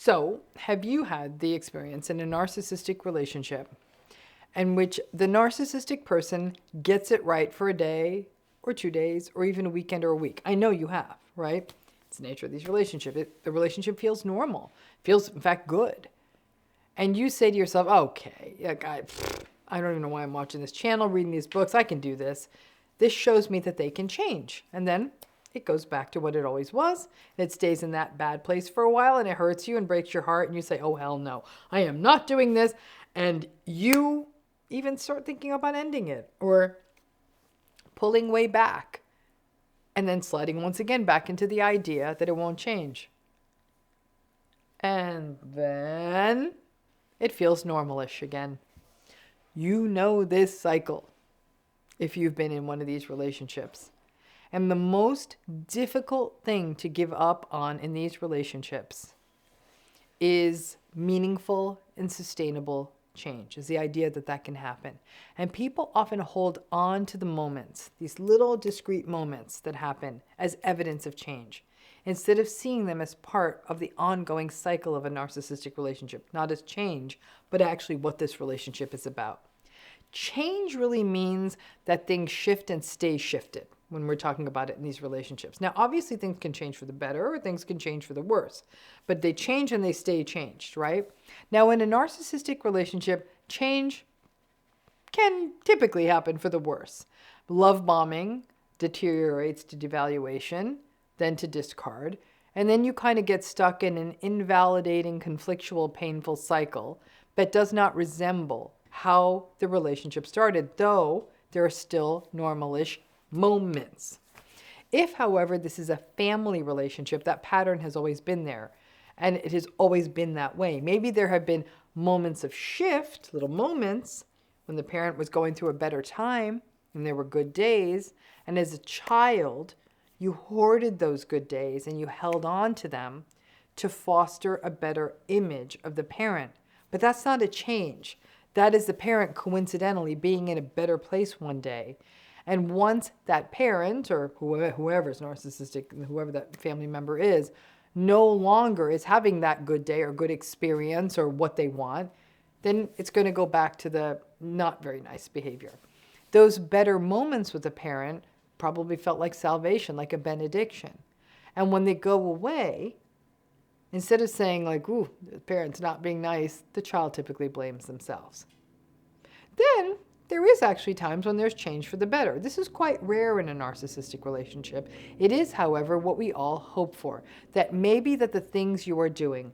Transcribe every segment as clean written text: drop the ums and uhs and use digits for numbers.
So, have you had the experience in a narcissistic relationship in which the narcissistic person gets it right for a day or 2 days or even a weekend or a week? I know you have, right? It's the nature of these relationships. The relationship feels normal, feels, in fact, good. And you say to yourself, okay, yeah, I don't even know why I'm watching this channel, reading these books. I can do this. This shows me that they can change. And then it goes back to what it always was. And it stays in that bad place for a while, and it hurts you and breaks your heart. And you say, oh, hell no, I am not doing this. And you even start thinking about ending it or pulling way back and then sliding once again back into the idea that it won't change. And then it feels normalish again. You know this cycle if you've been in one of these relationships. And the most difficult thing to give up on in these relationships is meaningful and sustainable change, is the idea that that can happen. And people often hold on to the moments, these little discrete moments that happen as evidence of change, instead of seeing them as part of the ongoing cycle of a narcissistic relationship, not as change, but actually what this relationship is about. Change really means that things shift and stay shifted when we're talking about it in these relationships. Now, obviously things can change for the better or things can change for the worse, but they change and they stay changed, right? Now, in a narcissistic relationship, change can typically happen for the worse. Love bombing deteriorates to devaluation, then to discard, and then you kind of get stuck in an invalidating, conflictual, painful cycle that does not resemble how the relationship started, though there are still normalish moments. If, however, this is a family relationship, that pattern has always been there, and it has always been that way. Maybe there have been moments of shift, little moments, when the parent was going through a better time, and there were good days, and as a child, you hoarded those good days and you held on to them to foster a better image of the parent. But that's not a change. That is the parent coincidentally being in a better place one day. And once that parent, or whoever's narcissistic, whoever that family member is, no longer is having that good day or good experience or what they want, then it's going to go back to the not very nice behavior. Those better moments with the parent probably felt like salvation, like a benediction. And when they go away, instead of saying like, ooh, the parent's not being nice, the child typically blames themselves. Then there is actually times when there's change for the better. This is quite rare in a narcissistic relationship. It is, however, what we all hope for, that maybe that the things you are doing,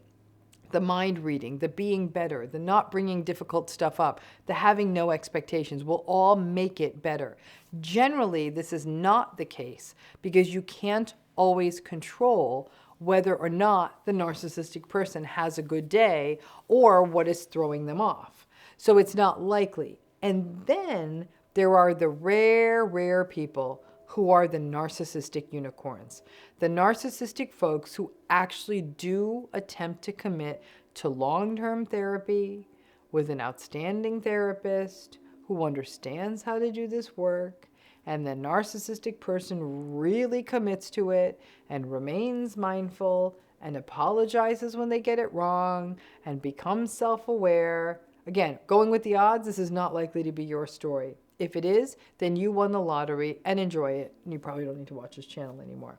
the mind reading, the being better, the not bringing difficult stuff up, the having no expectations will all make it better. Generally, this is not the case because you can't always control whether or not the narcissistic person has a good day or what is throwing them off. So it's not likely. And then there are the rare people who are the narcissistic unicorns. The narcissistic folks who actually do attempt to commit to long-term therapy with an outstanding therapist who understands how to do this work, and the narcissistic person really commits to it and remains mindful and apologizes when they get it wrong and becomes self-aware. Again, going with the odds, this is not likely to be your story. If it is, then you won the lottery and enjoy it, and you probably don't need to watch this channel anymore.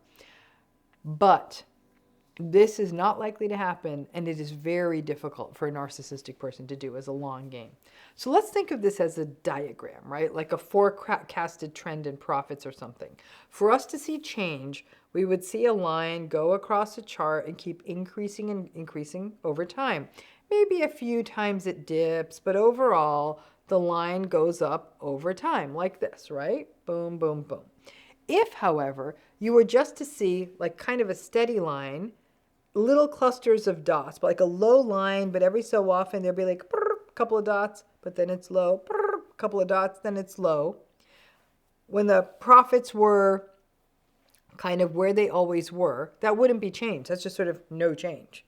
But this is not likely to happen, and it is very difficult for a narcissistic person to do as a long game. So let's think of this as a diagram, right? Like a forecasted trend in profits or something. For us to see change, we would see a line go across a chart and keep increasing and increasing over time. Maybe a few times it dips, but overall, the line goes up over time like this, right? Boom, boom, boom. If, however, you were just to see like kind of a steady line, little clusters of dots, but like a low line, but every so often there'll be like a couple of dots, but then it's low, a couple of dots, then it's low. When the profits were kind of where they always were, that wouldn't be change. That's just sort of no change.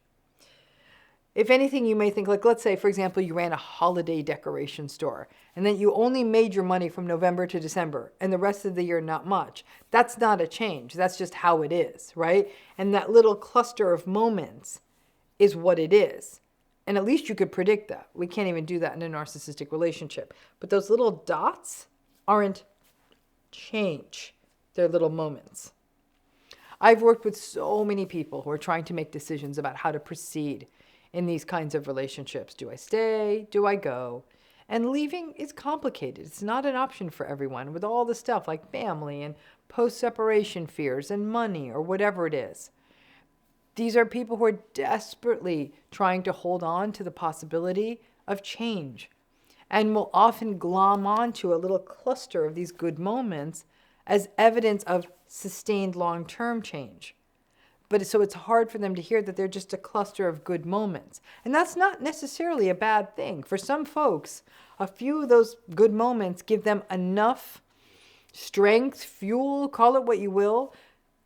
If anything, you may think, like, let's say, for example, you ran a holiday decoration store and then you only made your money from November to December and the rest of the year, not much. That's not a change. That's just how it is, right? And that little cluster of moments is what it is. And at least you could predict that. We can't even do that in a narcissistic relationship. But those little dots aren't change. They're little moments. I've worked with so many people who are trying to make decisions about how to proceed in these kinds of relationships. Do I stay? Do I go? And leaving is complicated. It's not an option for everyone with all the stuff like family and post-separation fears and money or whatever it is. These are people who are desperately trying to hold on to the possibility of change and will often glom onto a little cluster of these good moments as evidence of sustained long-term change. But so it's hard for them to hear that they're just a cluster of good moments. And that's not necessarily a bad thing. For some folks, a few of those good moments give them enough strength, fuel, call it what you will,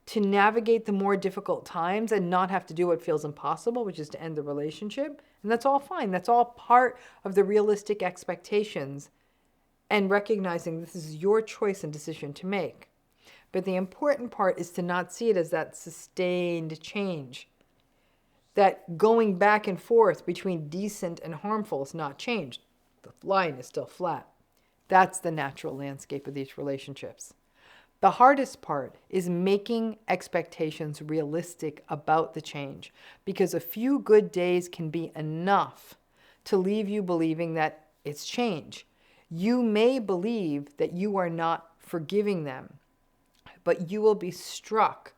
to navigate the more difficult times and not have to do what feels impossible, which is to end the relationship. And that's all fine. That's all part of the realistic expectations and recognizing this is your choice and decision to make. But the important part is to not see it as that sustained change. That going back and forth between decent and harmful is not changed. The line is still flat. That's the natural landscape of these relationships. The hardest part is making expectations realistic about the change, because a few good days can be enough to leave you believing that it's change. You may believe that you are not forgiving them, but you will be struck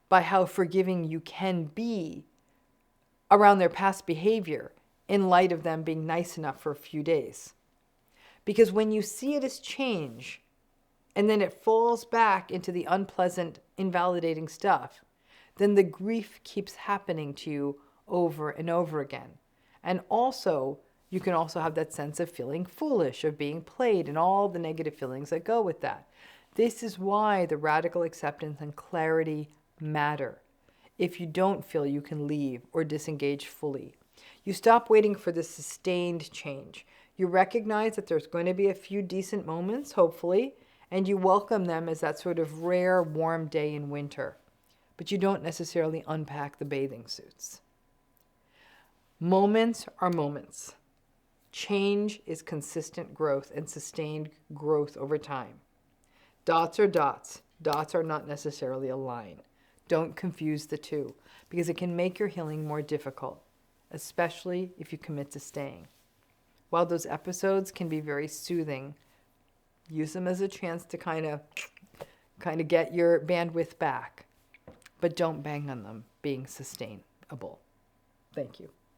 by how forgiving you can be around their past behavior in light of them being nice enough for a few days. Because when you see it as change, and then it falls back into the unpleasant, invalidating stuff, then the grief keeps happening to you over and over again. And also, you can also have that sense of feeling foolish, of being played, and all the negative feelings that go with that. This is why the radical acceptance and clarity matter. If you don't feel you can leave or disengage fully, you stop waiting for the sustained change. You recognize that there's going to be a few decent moments, hopefully, and you welcome them as that sort of rare, warm day in winter. But you don't necessarily unpack the bathing suits. Moments are moments. Change is consistent growth and sustained growth over time. Dots are dots. Dots are not necessarily a line. Don't confuse the two, because it can make your healing more difficult, especially if you commit to staying. While those episodes can be very soothing, use them as a chance to kind of get your bandwidth back, but don't bang on them being sustainable. Thank you.